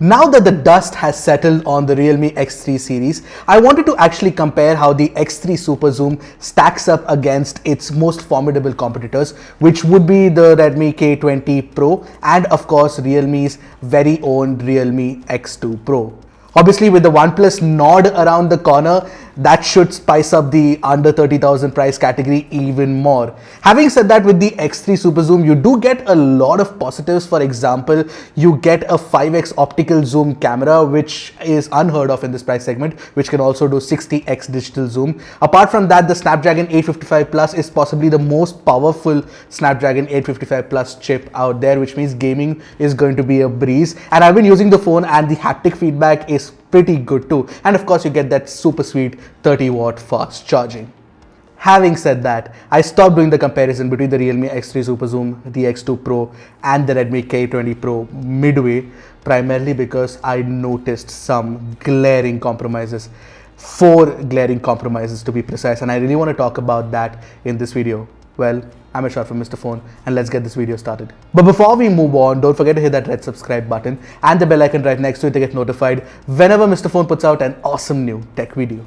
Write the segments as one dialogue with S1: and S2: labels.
S1: Now that the dust has settled on the Realme X3 series, I wanted to actually compare how the X3 Superzoom stacks up against its most formidable competitors, which would be the Redmi K20 Pro and of course Realme's very own Realme X2 Pro. Obviously, with the OnePlus nod around the corner, that should spice up the under 30,000 price category even more. Having said that, with the X3 Superzoom, you do get a lot of positives. For example, you get a 5x optical zoom camera, which is unheard of in this price segment, which can also do 60x digital zoom. Apart from that, the Snapdragon 855 Plus is possibly the most powerful Snapdragon 855 Plus chip out there, which means gaming is going to be a breeze. And I've been using the phone and the haptic feedback is pretty good too. And of course, you get that super sweet 30-watt fast charging. Having said that, I stopped doing the comparison between the Realme X3 Superzoom, the X2 Pro and the Redmi K20 Pro midway, primarily because I noticed some glaring compromises. 4 glaring compromises to be precise, and I really want to talk about that in this video. Well, I'm Ershad from Mr. Phone, and let's get this video started. But before we move on, don't forget to hit that red subscribe button and the bell icon right next to it to get notified whenever Mr. Phone puts out an awesome new tech video.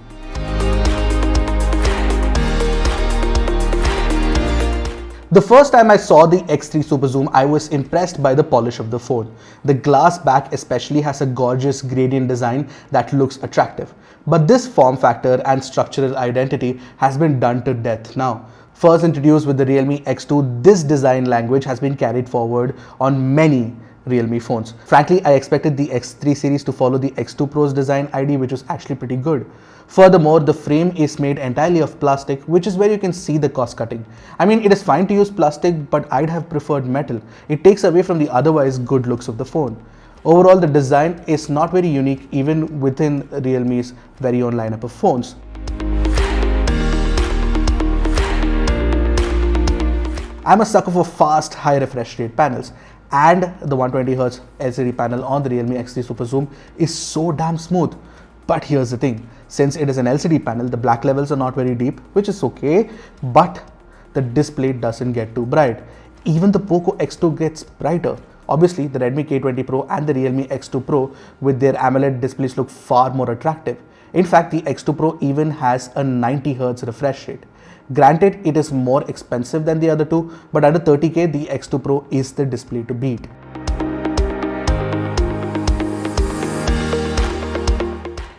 S1: The first time I saw the X3 Superzoom, I was impressed by the polish of the phone. The glass back especially has a gorgeous gradient design that looks attractive. But this form factor and structural identity has been done to death now. First introduced with the Realme X2, this design language has been carried forward on many Realme phones. Frankly, I expected the X3 series to follow the X2 Pro's design ID, which was actually pretty good. Furthermore, the frame is made entirely of plastic, which is where you can see the cost cutting. I mean, it is fine to use plastic, but I'd have preferred metal. It takes away from the otherwise good looks of the phone. Overall, the design is not very unique even within Realme's very own lineup of phones. I'm a sucker for fast, high refresh rate panels, and the 120Hz LCD panel on the Realme X3 Superzoom is so damn smooth. But here's the thing, since it is an LCD panel, the black levels are not very deep, which is okay, but the display doesn't get too bright. Even the Poco X2 gets brighter. Obviously, the Redmi K20 Pro and the Realme X2 Pro with their AMOLED displays look far more attractive. In fact, the X2 Pro even has a 90Hz refresh rate. Granted, it is more expensive than the other two, but under 30K, the X2 Pro is the display to beat.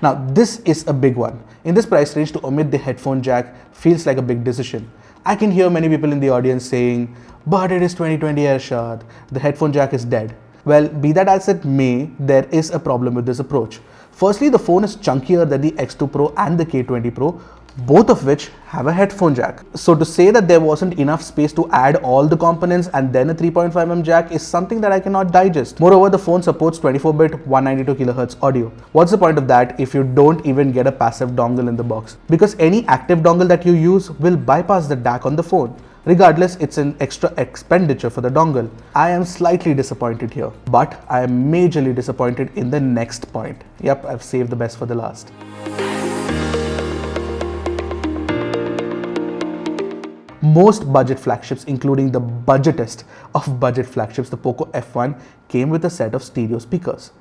S1: Now, this is a big one. In this price range, to omit the headphone jack feels like a big decision. I can hear many people in the audience saying, but it is 2020 Ershad, the headphone jack is dead. Well, be that as it may, there is a problem with this approach. Firstly, the phone is chunkier than the X2 Pro and the K20 Pro, both of which have a headphone jack. So to say that there wasn't enough space to add all the components and then a 3.5mm jack is something that I cannot digest. Moreover, the phone supports 24-bit 192kHz audio. What's the point of that if you don't even get a passive dongle in the box? Because any active dongle that you use will bypass the DAC on the phone. Regardless, it's an extra expenditure for the dongle. I am slightly disappointed here, but I am majorly disappointed in the next point. Yep, I've saved the best for the last. Most budget flagships, including the budgetest of budget flagships, the Poco F1, came with a set of stereo speakers.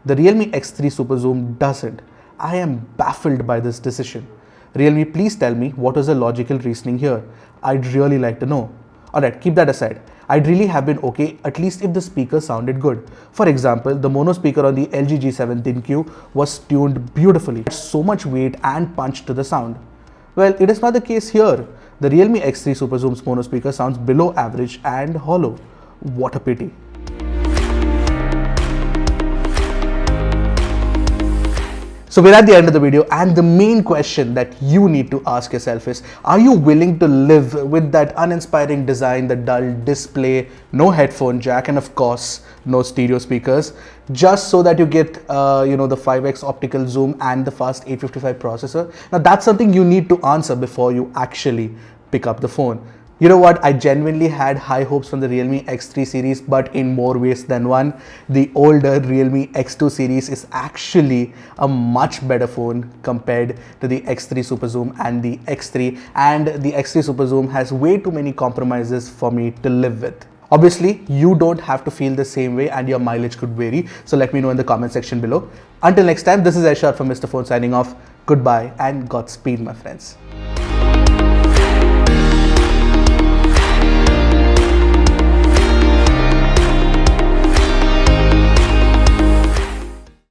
S1: The Realme X3 Superzoom doesn't. I am baffled by this decision. Realme, please tell me what was the logical reasoning here. I'd really like to know. Alright, keep that aside. I'd really have been okay at least if the speaker sounded good. For example, the mono speaker on the LG G7 Thin-Q was tuned beautifully. So much weight and punch to the sound. Well, it is not the case here. The Realme X3 Superzoom's mono speaker sounds below average and hollow. What a pity. So we're at the end of the video, and the main question that you need to ask yourself is, are you willing to live with that uninspiring design, the dull display, no headphone jack, and of course, no stereo speakers, just so that you get the 5x optical zoom and the fast 855 processor? Now that's something you need to answer before you actually pick up the phone. You know what, I genuinely had high hopes from the Realme X3 series, but in more ways than one. The older Realme X2 series is actually a much better phone compared to the X3 Superzoom and the X3, and the X3 Superzoom has way too many compromises for me to live with. Obviously, you don't have to feel the same way and your mileage could vary. So let me know in the comment section below. Until next time, this is Ershad from Mr. Phone signing off. Goodbye and Godspeed, my friends.